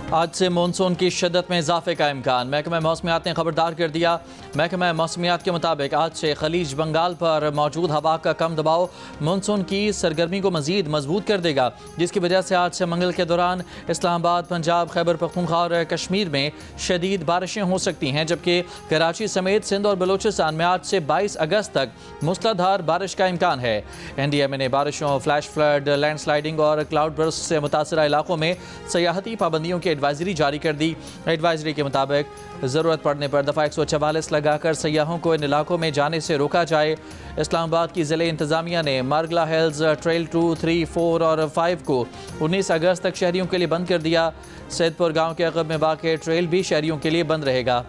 आज से मानसून की शिद्दत में इजाफे का इम्कान। महकमा मौसमियात ने खबरदार कर दिया। महकमा मौसमियात के मुताबिक आज से खलीज बंगाल पर मौजूद हवा का कम दबाव मानसून की सरगर्मी को मजीद मजबूत कर देगा, जिसकी वजह से आज से मंगल के दौरान इस्लामाबाद, पंजाब, खैबर पख्तूनख्वा और कश्मीर में शदीद बारिशें हो सकती हैं, जबकि कराची समेत सिंध और बलूचिस्तान में आज से 22 अगस्त तक मूसलाधार बारिश का इम्कान है। NDMA ने बारिशों, फ्लैश फ्लड, लैंड स्लाइडिंग और क्लाउड बर्स्ट से मुतासरा इलाकों में सियाहती पाबंदियों की एडवाइजरी जारी कर दी। एडवाइजरी के मुताबिक ज़रूरत पड़ने पर दफ़ा 144 लगाकर सयाहों को इन इलाकों में जाने से रोका जाए। इस्लामाबाद की ज़िले इंतज़ामिया ने मारगला हिल्स, ट्रेल 2, 3, 4 और 5 को 19 अगस्त तक शहरियों के लिए बंद कर दिया। सैदपुर गाँव के अक़ब में वाक़ ट्रेल भी शहरियों के लिए बंद रहेगा।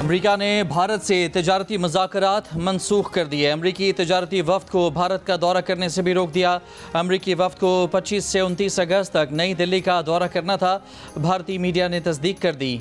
अमरीका ने भारत से तिजारती मुज़ाकरात मनसूख कर दिए। अमरीकी तिजारती वफ़द को भारत का दौरा करने से भी रोक दिया। अमरीकी वफ़द को 25 से 29 अगस्त तक नई दिल्ली का दौरा करना था, भारतीय मीडिया ने तस्दीक कर दी।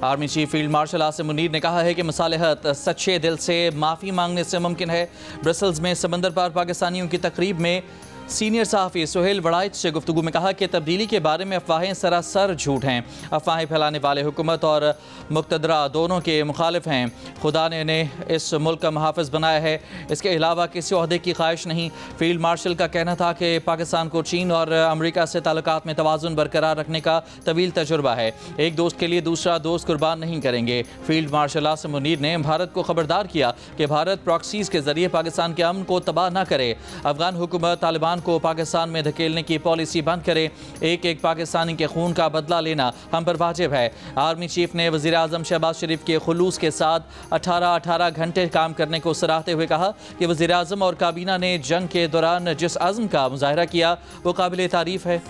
Army chief field marshal Asim Munir ने कहा है कि मसालहत सच्चे दिल से माफ़ी मांगने से मुमकिन है। ब्रसल्स में समंदर पार पाकिस्तानियों की तकरीब में सीनियर सहाफ़ी सुहेल वड़ाइच से गुफ्तगू में कहा कि तब्दीली के बारे में अफवाहें सरासर झूठ हैं। अफवाहें फैलाने वाले हुकूमत और मुक़तदरा दोनों के मुखालिफ हैं। खुदा ने इन्हें इस मुल्क का मुहाफ़िज़ बनाया है, इसके अलावा किसी ओहदे की ख्वाहिश नहीं। फील्ड मार्शल का कहना था कि पाकिस्तान को चीन और अमरीका से ताल्लुकात में तवाज़ुन बरकरार रखने का तवील तजुर्बा है। एक दोस्त के लिए दूसरा दोस्त कुर्बान नहीं करेंगे। फील्ड मार्शल आसिम मुनीर ने भारत को खबरदार किया कि भारत प्रॉक्सीज़ के ज़रिए पाकिस्तान के अमन को तबाह न करे। अफगान हुकूमत तालिबान को पाकिस्तान में धकेलने की पॉलिसी बंद करे। एक एक पाकिस्तानी के खून का बदला लेना हम पर वाजिब है। आर्मी चीफ ने वज़ीर आज़म शहबाज शरीफ के खुलूस के साथ 18 घंटे काम करने को सराहते हुए कहा कि वज़ीर आज़म और काबीना ने जंग के दौरान जिस अज़्म का मुज़ाहिरा किया वो काबिल तारीफ़ है।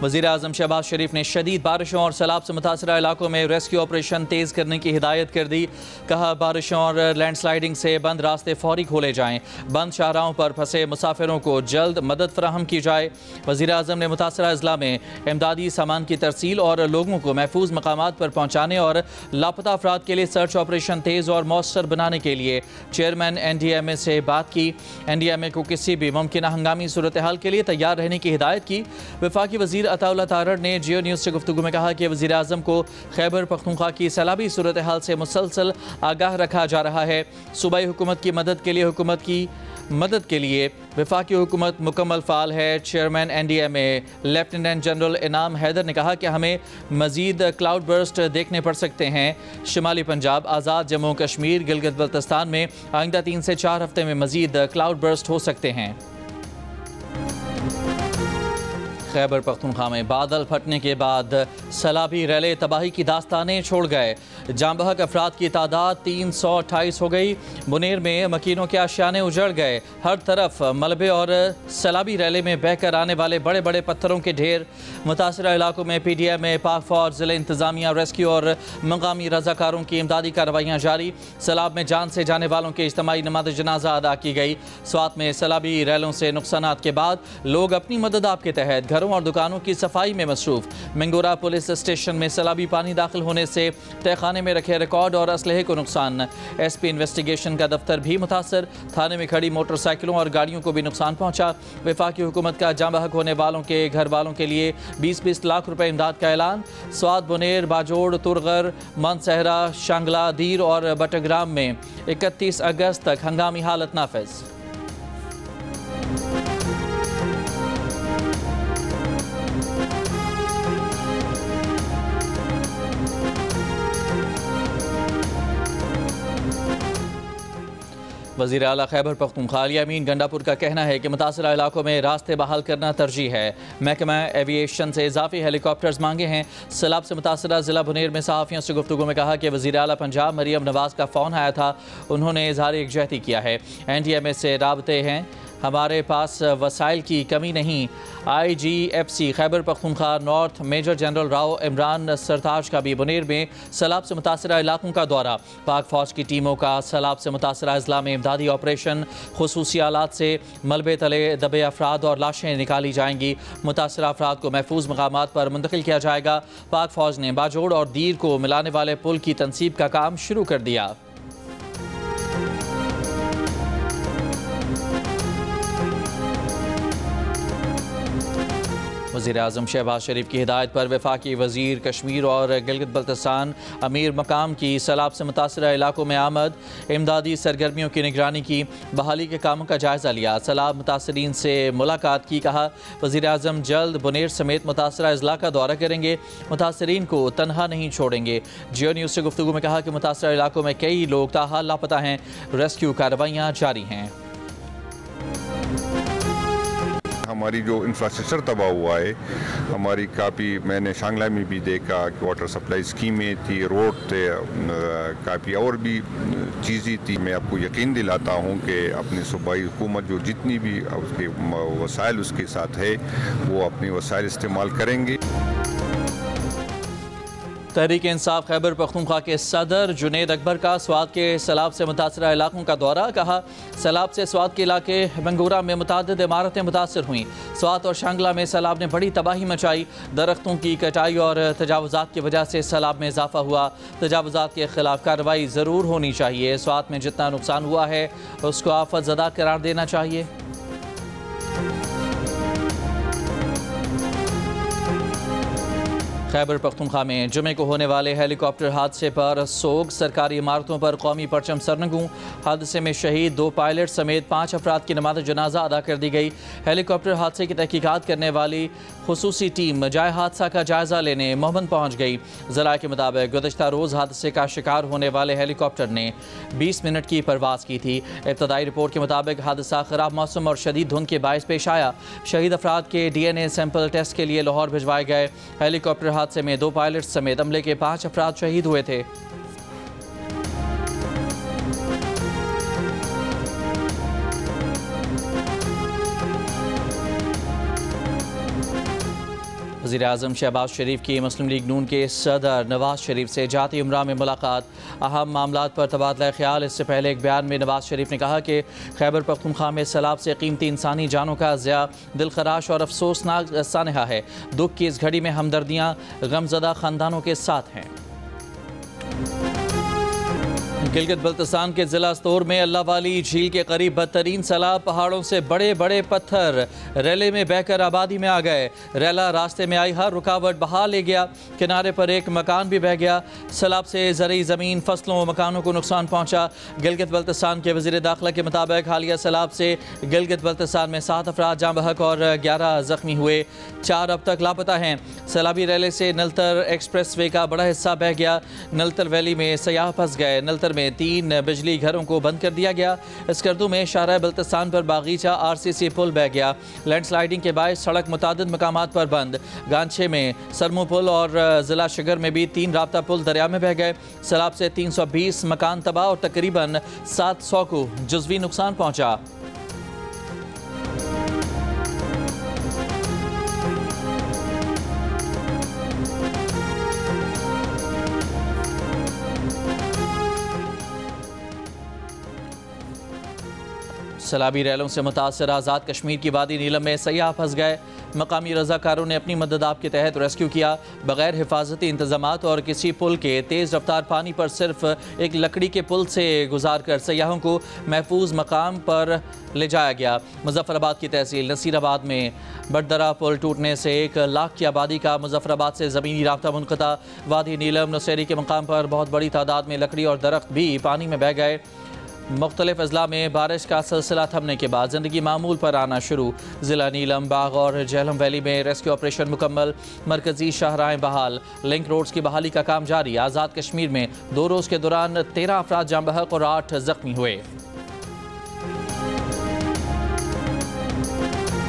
वज़ीर आज़म शहबाज शरीफ ने शदीद बारिशों और सैलाब से मुतासरा इलाकों में रेस्क्यू ऑपरेशन तेज़ करने की हिदायत कर दी। कहा बारिशों और लैंड स्लाइडिंग से बंद रास्ते फौरी खोले जाएँ, बंद शाहराहों पर फंसे मुसाफिरों को जल्द मदद फराहम की जाए। वज़ीर आज़म ने मुतासरा अज़ला में इमदादी सामान की तरसील और लोगों को महफूज मकामात पर पहुँचाने और लापता अफराद के लिए सर्च ऑपरेशन तेज़ और मौसर बनाने के लिए चेयरमैन NDMA से बात की। NDMA को किसी भी मुमकिन हंगामी सूरत हाल के लिए तैयार रहने की हिदायत की। वफाकी वज़ीर अताउल्लाह तारड़ ने जियो न्यूज़ से गुफ्तगू में कहा कि वज़ीर आज़म को खैबर पख्तूनख्वा की सैलाबी सूरत हाल से मुसलसल आगाह रखा जा रहा है। सूबाई हुकूमत की मदद के लिए वफाकी हुकूमत मुकम्मल फ़ाल है। चेयरमैन NDMA लेफ्टिनेंट जनरल इनाम हैदर ने कहा कि हमें मज़ीद क्लाउड बर्स्ट देखने पड़ सकते हैं। शुमाली पंजाब, आज़ाद जम्मू कश्मीर, गिलगित बल्तिस्तान में आइंदा 3 से 4 हफ्ते में मज़ीद क्लाउड बर्स्ट हो सकते हैं। खैबर पख्तूनख्वा में बादल फटने के बाद सैलाबी रैले तबाही की दास्तानें छोड़ गए। जाँ बहक अफराद की तादाद 328 हो गई। मुनेर में मकीनों के आशियाने उजड़ गए। हर तरफ मलबे और सैलाबी रैले में बहकर आने वाले बड़े बड़े पत्थरों के ढेर। मुतासरा इलाकों में PDMA, पाक फौज, ज़िले इंतज़ामिया, रेस्क्यू और मकामी रज़ाकारों की इमदादी कार्रवाइयाँ जारी। सैलाब में जान से जाने वालों के इज्तिमाई नमाज़ जनाजा अदा की गई। स्वात में सैलाबी रैलों से नुकसानात के बाद लोग अपनी मदद आप के तहत घरों और दुकानों की सफाई में मसरूफ। मंगोरा पुलिस स्टेशन में सैलाबी पानी दाखिल होने से तहखाने में रखे रिकॉर्ड और असलहे को नुकसान। SP इन्वेस्टिगेशन का दफ्तर भी मुतासर। थाने में खड़ी मोटरसाइकिलों और गाड़ियों को भी नुकसान पहुंचा। वफाकी हुकूमत का जाँ बहक होने वालों के घर वालों के लिए 20-20 लाख रुपए इमदाद का ऐलान। स्वात, बुनेर, बाजोड़, तुरगर, मनसहरा, शांगला, दीर और बटग्राम में 31 अगस्त तक हंगामी हालत नाफिज। वज़ीर आला खैबर पख्तूनख्वा अमीन गंडापुर का कहना है कि मुतासरा इलाकों में रास्ते बहाल करना तरजीह है। महकमा एविएशन से इजाफी हेलीकॉप्टर्स मांगे हैं। सैलाब से मुतासरा ज़िला बुनेर में सहाफ़ियों से गुफ्तगू में कहा कि वज़ीर आला पंजाब मरियम नवाज़ का फ़ोन आया था, उन्होंने इज़हार यकजहती किया है। NDMA से राबते हैं। हमारे पास वसाइल की कमी नहीं। IGFC Khyber Pakhtunkhwa north major general Rao Imran Sartaj का भी बुनेर में सैलाब से मुतासरा इलाकों का दौरा। पाक फौज की टीमों का सैलाब से मुतासरा अजला में इमदादी ऑपरेशन। खुसूसी आलात से मलबे तले दबे अफराद और लाशें निकाली जाएंगी। मुतासरा अफराद को महफूज मकामात पर मुंतकिल किया जाएगा। पाक फौज ने बाजोड़ और दीर को मिलाने वाले पुल की तनसीब का काम शुरू कर दिया। वज़ीर-ए-आज़म शहबाज शरीफ की हिदायत पर वफाकी वज़ीर कश्मीर और गिलगित बल्तिस्तान अमीर मकाम की सैलाब से मुतासरा इलाकों में आमद। इमदादी सरगर्मियों की निगरानी की। बहाली के कामों का जायज़ा लिया। सैलाब मुतासरीन से मुलाकात की। कहा वज़ीर-ए-आज़म जल्द बुनेर समेत मुतासरा अजला का दौरा करेंगे। मुतासरीन को तनहा नहीं छोड़ेंगे। जियो न्यूज़ से गुफ्तगू में कहा कि मुतासरा इलाकों में कई लोग ताहाल लापता हैं। रेस्क्यू कार्रवाइयाँ जारी हैं। हमारी जो इंफ्रास्ट्रक्चर तबाह हुआ है, हमारी काफ़ी, मैंने शांगला में भी देखा कि वाटर सप्लाई स्कीमें थी, रोड थे, काफ़ी और भी चीज़ें थी। मैं आपको यकीन दिलाता हूँ कि अपनी सूबाई हुकूमत जो जितनी भी उसके वसाइल उसके साथ है वो अपने वसाइल इस्तेमाल करेंगे। तहरीक इंसाफ खैबर पख्तूनख्वा के सदर जुनेद अकबर का स्वात के सैलाब से मुतासरा इलाकों का दौरा। कहा सैलाब से स्वात के इलाके बंगूरा में मुतादिद इमारतें मुतासर हुई। स्वात और शांगला में सैलाब ने बड़ी तबाही मचाई। दरख्तों की कटाई और तजावुजात की वजह से सैलाब में इजाफा हुआ। तजावुजात के खिलाफ कार्रवाई ज़रूर होनी चाहिए। स्वात में जितना नुकसान हुआ है उसको आफत ज़दा करार देना चाहिए। खैबर पख्तूनख्वा में जुमे को होने वाले हेलीकॉप्टर हादसे पर सोग। सरकारी इमारतों पर कौमी परचम सरनगू। हादसे में शहीद 2 पायलट समेत 5 अफराद की नमाज़ जनाजा अदा कर दी गई। हेलीकॉप्टर हादसे की तहकीकात करने वाली खुसूसी टीम जाए हादसा का जायज़ा लेने मोहम्मद पहुँच गई। ज़रा के मुताबिक गुज़श्ता रोज़ हादसे का शिकार होने वाले हेलीकॉप्टर ने 20 मिनट की परवाज़ की थी। इब्तदाई रिपोर्ट के मुताबिक हादसा ख़राब मौसम और शदीद धुंध के बायस पेश आया। शहीद अफराद के DNA सैंपल टेस्ट के लिए लाहौर भिजवाए गए। हेलीकॉप्टर हादसे में 2 पायलट समेत अमले के 5 अफराद शहीद हुए थे। वज़ीर-ए-आज़म शहबाज शरीफ की मुस्लिम लीग नून के सदर नवाज शरीफ से जाती उम्रा में मुलाकात। अहम मामलात पर तबादला ख्याल। इससे पहले एक बयान में नवाज शरीफ ने कहा कि खैबर पख्तूनख्वा में सैलाब से कीमती इंसानी जानों का ज़िया दिलखराश और अफसोसनाक सानहा है। दुख की इस घड़ी में हमदर्दियाँ गमज़दा ख़ानदानों के साथ हैं। गिलगित बल्तिस्तान के ज़िला स्तोर में अल्लाह वाली झील के करीब बदतरीन सैलाब। पहाड़ों से बड़े बड़े पत्थर रेले में बहकर आबादी में आ गए। रेला रास्ते में आई हर रुकावट बहा ले गया। किनारे पर एक मकान भी बह गया। सैलाब से ज़रई ज़मीन, फसलों व मकानों को नुकसान पहुँचा। गिलगित बल्तिस्तान के वज़ीर दाखिला के मुताबिक हालिया सैलाब से गिलगित बल्तिस्तान में 7 अफराद जाँ बहक और 11 ज़ख्मी हुए। 4 अब तक लापता हैं। सैलाबी रेले से नलतर एक्सप्रेस वे का बड़ा हिस्सा बह गया। नलतर वैली में सयाह फंस गए। नलतर में 3 बिजली घरों को बंद कर दिया गया। स्कर्दू में शाहराह बल्तिस्तान पर बागीचा RCC पुल बह गया। लैंडस्लाइडिंग के बायस सड़क मुतादिद मकामात पर बंद। गांछे में सरमू पुल और ज़िला शिगर में भी 3 राब्ता पुल दरिया में बह गए। सैलाब से 320 मकान तबाह और तकरीबन 700 को जुज़वी नुकसान पहुँचा। सैलाबी रैलों से मुतासर आज़ाद कश्मीर की वादी नीलम में सयाह फंस गए। मकामी रज़ाकारों ने अपनी मदद आप के तहत रेस्क्यू किया। बगैर हिफाजती इंतजामात और किसी पुल के तेज़ रफ्तार पानी पर सिर्फ एक लकड़ी के पुल से गुजार कर सयाहों को महफूज मकाम पर ले जाया गया। मुजफ्फराबाद की तहसील नसीराबाद में बड़दरा पुल टूटने से 1 लाख की आबादी का मुजफ्फराबाद से ज़मीनी राब्ता मुनक़ता। वादी नीलम नौशेरी के मकाम पर बहुत बड़ी तादाद में लकड़ी और दरख्त भी पानी में बह गए। मुख्तलिफ अजला में बारिश का सिलसिला थमने के बाद ज़िंदगी मामूल पर आना शुरू। ज़िला नीलम, बाग और झेलम वैली में रेस्क्यू ऑपरेशन मुकम्मल। मरकज़ी शाहराहें बहाल। लिंक रोड्स की बहाली का काम जारी। आज़ाद कश्मीर में 2 रोज़ के दौरान 13 अफराद जाँ बहक और 8 ज़ख्मी हुए।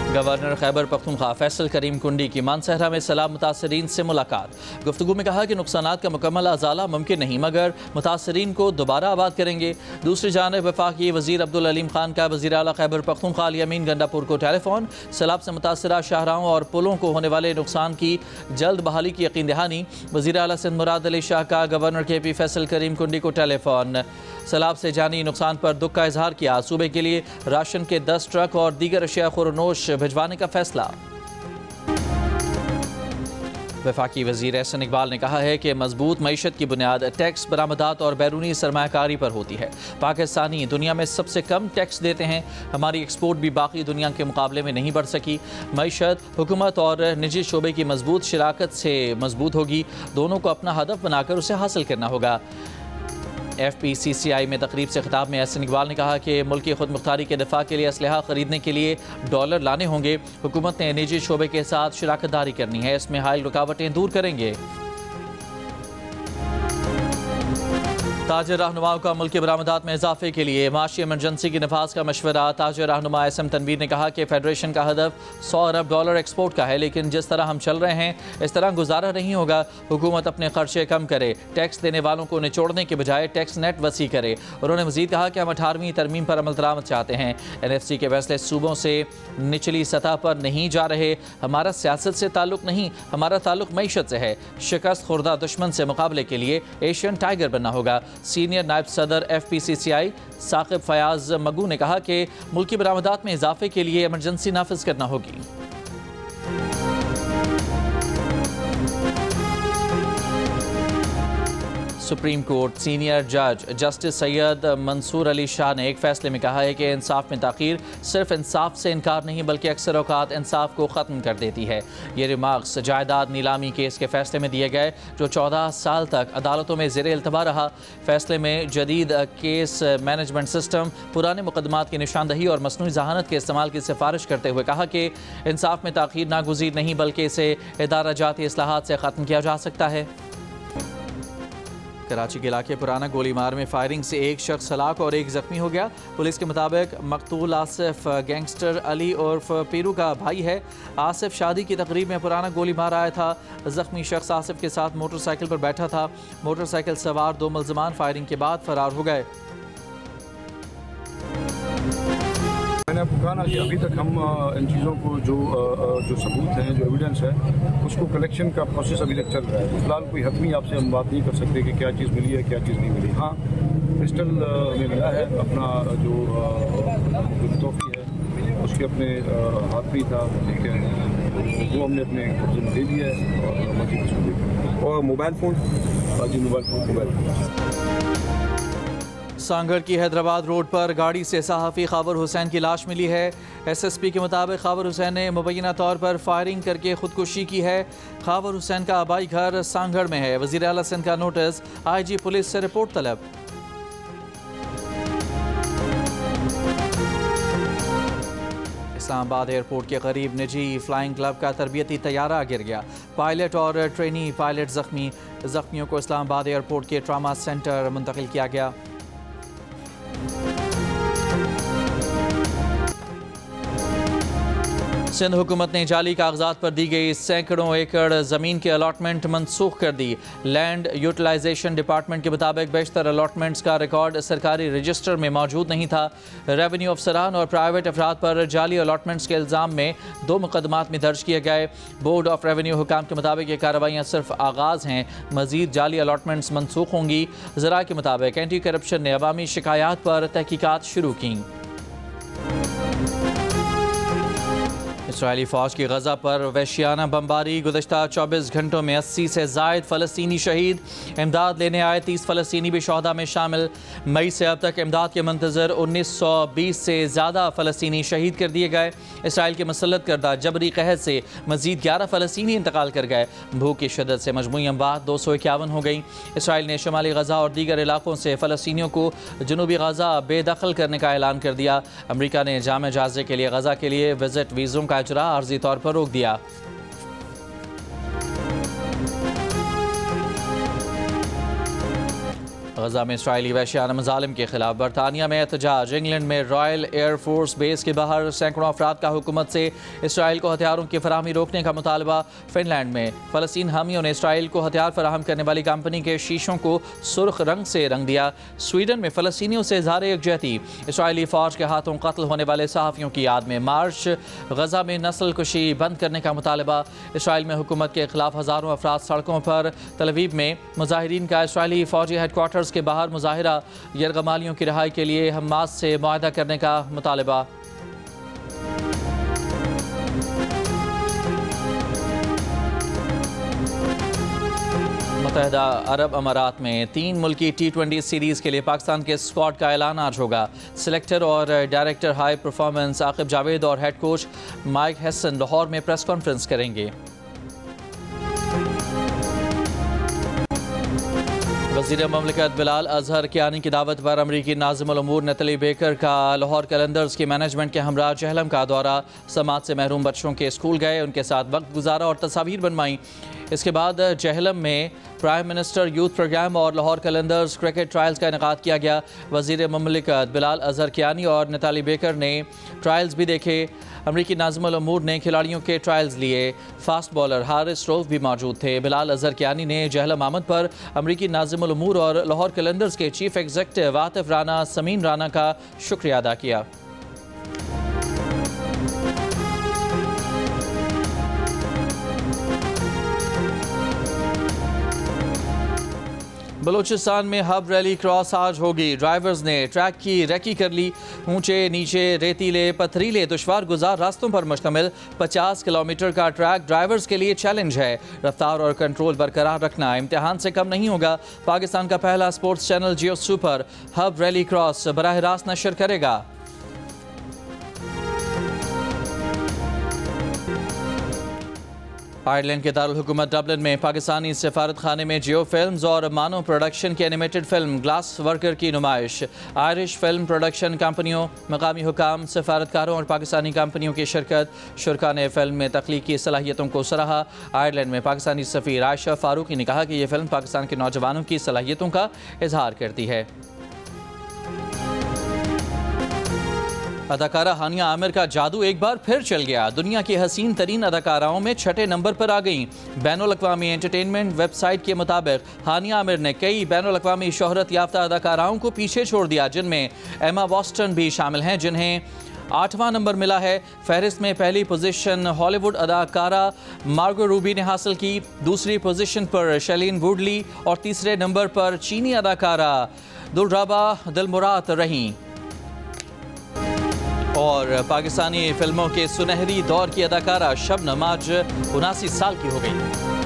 गवर्नर खैबर पख्तूनख्वा फैसल करीम कुंडी की मानसहरा में सैलाब मुतासरीन से मुलाकात। गुफ्तगू में कहा कि नुकसानात का मुकम्मल अजाला मुमकिन नहीं, मगर मुतासरीन को दोबारा आबाद करेंगे। दूसरी जानब वफाकी वज़ीर अब्दुल अलीम खान का वज़ीर आला खैबर पख्तूनख्वा अली अमीन गंडापुर को टेलीफोन। सैलाब से मुतासरा शाहराहों और पुलों को होने वाले नुकसान की जल्द बहाली की यकीन दहानी। वज़ीर आला सिंध मुराद अली शाह का गवर्नर KP फैसल करीम कुंडी को टेलीफोन। सैलाब से जानी नुकसान पर दुख का इजहार किया। सूबे के लिए राशन के 10 ट्रक और दीगर अशिया खुरनोश भिजवाने का फैसला। वफाकी वज़ीर एहसन इकबाल ने कहा है कि मजबूत मईशत की बुनियाद टैक्स बरामदात और बैरूनी सरमायाकारी पर होती है। पाकिस्तानी दुनिया में सबसे कम टैक्स देते हैं। हमारी एक्सपोर्ट भी बाकी दुनिया के मुकाबले में नहीं बढ़ सकी। मईशत हुकूमत और निजी शोबे की मजबूत शराकत से मजबूत होगी। दोनों को अपना हदफ बनाकर उसे हासिल करना होगा। FPCCI में तकरीब से खिताब में एहसन इकबाल ने कहा कि मुल्क की खुद मुख्तारी के दिफा के लिए असलहा खरीदने के लिए डॉलर लाने होंगे। हुकूमत ने निजी शोबे के साथ शराकत दारी करनी है, इसमें हायल रुकावटें दूर करेंगे। ताजर रहनुमाओं का मुल्क की बरामदात में इजाफे के लिए माशी एमरजेंसी की नफाज का मशवरा। ताजर रहनुमा SM तनवीर ने कहा कि फेडरेशन का हदफ $100 अरब एक्सपोर्ट का है, लेकिन जिस तरह हम चल रहे हैं इस तरह गुजारा नहीं होगा। हुकूमत अपने खर्चे कम करे, टैक्स देने वालों को निचोड़ने के बजाय टैक्स नेट वसी करे। उन्होंने मजीद कहा कि हम 18वीं तरमीम पर अमल दरामद चाहते हैं। NFC के फैसले सूबों से निचली सतह पर नहीं जा रहे। हमारा सियासत से ताल्लुक नहीं, हमारा ताल्लुक मईशत से है। शिकस्त खुर्दा दुश्मन से मुकाबले के लिए एशियन टाइगर बनना होगा। सीनियर नायब सदर FPCCI साकिब फयाज मगू ने कहा कि मुल्की बरामदात में इजाफे के लिए इमरजेंसी नाफिज करना होगी। सुप्रीम कोर्ट सीनियर जज जस्टिस सैयद मंसूर अली शाह ने एक फैसले में कहा है कि इंसाफ में ताख़ीर सिर्फ इंसाफ से इनकार नहीं बल्कि अक्सर औकात इंसाफ को ख़त्म कर देती है। ये रिमार्क्स जायदाद नीलामी केस के फैसले में दिए गए जो 14 साल तक अदालतों में ज़ेर इल्तवा रहा। फैसले में जदीद केस मैनेजमेंट सिस्टम, पुराने मुकदमात की निशानदही और मसनूई जहानत के इस्तेमाल की सिफारिश करते हुए कहा कि इंसाफ में ताख़ीर नागुज़ीर नहीं बल्कि इसे इदारा जाती इस्लाहात से ख़त्म किया जा सकता है। कराची के इलाके पुराना गोलीमार में फायरिंग से एक शख्स हलाक और एक जख्मी हो गया। पुलिस के मुताबिक मकतूल आसिफ गैंगस्टर अली उर्फ पीरू का भाई है। आसिफ शादी की तकरीब में पुराना गोलीमार आया था। जख्मी शख्स आसिफ के साथ मोटरसाइकिल पर बैठा था। मोटरसाइकिल सवार 2 मुल्ज़िमान फायरिंग के बाद फरार हो गए। मैंने आपको कहा ना कि अभी तक हम इन चीज़ों को जो सबूत हैं, जो एविडेंस है, उसको कलेक्शन का प्रोसेस अभी तक चल रहा है। फिलहाल कोई हतमी आपसे हम बात नहीं कर सकते कि क्या चीज़ मिली है, क्या चीज़ नहीं मिली। हाँ, पिस्टल में मिला है, अपना जो तोहफी है उसके अपने हाथ में था, ठीक है, वो हमने अपने कब्जे में दे दिया है और मजीद उसको देखा। और मोबाइल फ़ोन, जी मोबाइल फ़ोन। सांगड़ की हैदराबाद रोड पर गाड़ी से सहाफ़ी खावर हुसैन की लाश मिली है। SSP के मुताबिक खावर हुसैन ने मुबैना तौर पर फायरिंग करके खुदकुशी की है। खावर हुसैन का आबाई घर सांगड़ में है। वज़ीर आला सिंध का नोटिस, IG पुलिस से रिपोर्ट तलब। इस्लामाबाद एयरपोर्ट के करीब निजी फ्लाइंग क्लब का तरबियती तैयारा गिर गया। पायलट और ट्रेनी पायलट जख्मी। जख्मियों को इस्लामाबाद एयरपोर्ट के ट्रामा सेंटर मुंतकिल किया गया। सिंध हुकूमत ने जाली कागजात पर दी गई सैकड़ों एकड़ ज़मीन की अलॉटमेंट मनसूख कर दी। लैंड यूटिलाइजेशन डिपार्टमेंट के मुताबिक बेशतर अलॉटमेंट्स का रिकॉर्ड सरकारी रजिस्टर में मौजूद नहीं था। रेवेन्यू अफसरान और प्राइवेट अफराद पर जाली अलॉटमेंट्स के इल्ज़ाम में 2 मुकदमात में दर्ज किए गए। बोर्ड ऑफ रेवेन्यू हुकाम के मुताबिक ये कार्रवाइयाँ सिर्फ आगाज़ हैं, मज़ीद जाली अलॉटमेंट्स मनसूख होंगी। ज़रा के मुताबिक एंटी करप्शन ने अवामी शिकायत पर तहकीकात शुरू की। इसराइली फ़ौज की गज़ा पर वहशियाना बमबारी। गुज़श्ता 24 घंटों में 80 से ज़ायद फ़लस्तीनी शहीद। इमदाद लेने आए 30 फ़लस्तीनी भी शोहदा में शामिल। मई से अब तक इमदाद के मंतज़र 1920 से ज़्यादा फ़लस्तीनी शहीद कर दिए गए। इसराइल के मुसल्लत करदा जबरी कहत से मज़ीद 11 फ़लस्तीनी इंतकाल कर गए। भूख की शिद्दत से मजमूई अमवात 251 हो गई। इसराइल ने शुमाली गज़ा और दीगर इलाकों से फ़लस्तीनियों को जनूबी गज़ा बेदखल करने का ऐलान कर दिया। अमरीका ने जामे जाज़े के लिए गज़ा के लिए विज़िट वीज़ों का इजरा आर्जी तौर पर रोक दिया। गजा में इसराइली वहशियाना मज़ालिम के खिलाफ बरतानिया में एहतजाज। इंग्लैंड में रॉयल एयर फोर्स बेस के बाहर सैकड़ों अफराद का हुकूमत से इसराइल को हथियारों की फराहमी रोकने का मुतालबा। फिनलैंड में फ़लस्तीन हामियों ने इसराइल को हथियार फराहम करने वाली कंपनी के शीशों को सुर्ख रंग से रंग दिया। स्वीडन में फ़लस्तीनियों से इज़हार यकजहती। इसराइली फ़ौज के हाथों कत्ल होने वाले सहाफ़ियों की याद में मार्च। गजा में नस्ल कुशी बंद करने का मुतालबा। इसराइल में हुकूमत के खिलाफ हज़ारों अफराद सड़कों पर। तल अवीव में मुजाहिरीन का इसराइली फ़ौजी हेडक्वार्टर्स के बाहर मुजाहिरा। यरगमालियों की रिहाई के लिए हमास से मुआहदा करने का मुतालबा। मुत्तहिदा अरब अमारात में 3 मुल्की T20 सीरीज़ के लिए पाकिस्तान के स्क्वाड का ऐलान आज होगा। सिलेक्टर और director high performance Aqib Javed और head coach Mike Hesson Lahore में प्रेस कॉन्फ्रेंस करेंगे। वज़ीर ममलिकत बिलाल अजहर कियानी की दावत पर अमरीकी नाज़िमुल उमूर नतली बेकर का लाहौर कैलेंडर्स की मैनेजमेंट के हमरा जहलम का दौरा। समाज से महरूम बच्चों के स्कूल गए, उनके साथ वक्त गुजारा और तस्वीर बनवाई। इसके बाद जहलम में प्राइम मिनिस्टर यूथ प्रोग्राम और लाहौर कैलेंडर्स क्रिकेट ट्रायल्स का इनेकाद किया गया। वज़ीर ममलिकत बिलाल अजहर कियानी और नताली बेकर ने ट्रायल्स भी देखे। अमरीकी नाज़िमुल उमूर ने खिलाड़ियों के ट्रायल्स लिए। फास्ट बॉलर हारिस रऊफ भी मौजूद थे। बिलाल अजहर कियानी ने जहलम आमद पर अमरीकी नाज़िमुल उमूर और लाहौर कैलेंडर्स के चीफ एग्जीक्यूटिव आतिफ राना समीन राना का शुक्रिया अदा किया। बलूचिस्तान में हब रैली क्रॉस आज होगी। ड्राइवर्स ने ट्रैक की रेकी कर ली। ऊंचे नीचे रेतीले पथरीले दुश्वार गुजार रास्तों पर मुश्तमिल 50 किलोमीटर का ट्रैक ड्राइवर्स के लिए चैलेंज है। रफ्तार और कंट्रोल बरकरार रखना इम्तिहान से कम नहीं होगा। पाकिस्तान का पहला स्पोर्ट्स चैनल जियो सुपर हब रैली क्रॉस बराह रास्त नशर करेगा। आयरलैंड के दारुल हुकूमत डबलिन में पाकिस्तानी सफारत खाने में जियो फिल्म्स और मानो प्रोडक्शन की एनिमेटेड फिल्म ग्लास वर्कर की नुमाइश। आयरिश फिल्म प्रोडक्शन कंपनियों, मकामी हुकाम, सफारतकारों और पाकिस्तानी कंपनियों की शिरकत। शुरका ने फिल्म में तख्लीकी सलाहियतों को सराहा। आयरलैंड में पाकिस्तानी सफ़ीर आयशा फारूकी ने कहा कि यह फिल्म पाकिस्तान के नौजवानों की सलाहियतों का इजहार करती है। अदाकारा हानिया आमिर का जादू एक बार फिर चल गया। दुनिया की हसीन तरीन अदाकाराओं में 6ठे नंबर पर आ गईं। बैनुल-अक़वामी एंटरटेनमेंट वेबसाइट के मुताबिक हानिया आमिर ने कई बैनुल-अक़वामी शोहरत याफ्ता अदाकाराओं को पीछे छोड़ दिया, जिनमें एमा वॉटसन भी शामिल हैं, जिन्हें 8वां नंबर मिला है। फहरिस्त में पहली पोजीशन हॉलीवुड अदाकारा मार्गो रूबी ने हासिल की। दूसरी पोजीशन पर शैलीन वुडली और तीसरे नंबर पर चीनी अदाकारा दुलराबा दिलमुराद रहीं। और पाकिस्तानी फिल्मों के सुनहरी दौर की अदाकारा शबनम आज 79 साल की हो गई।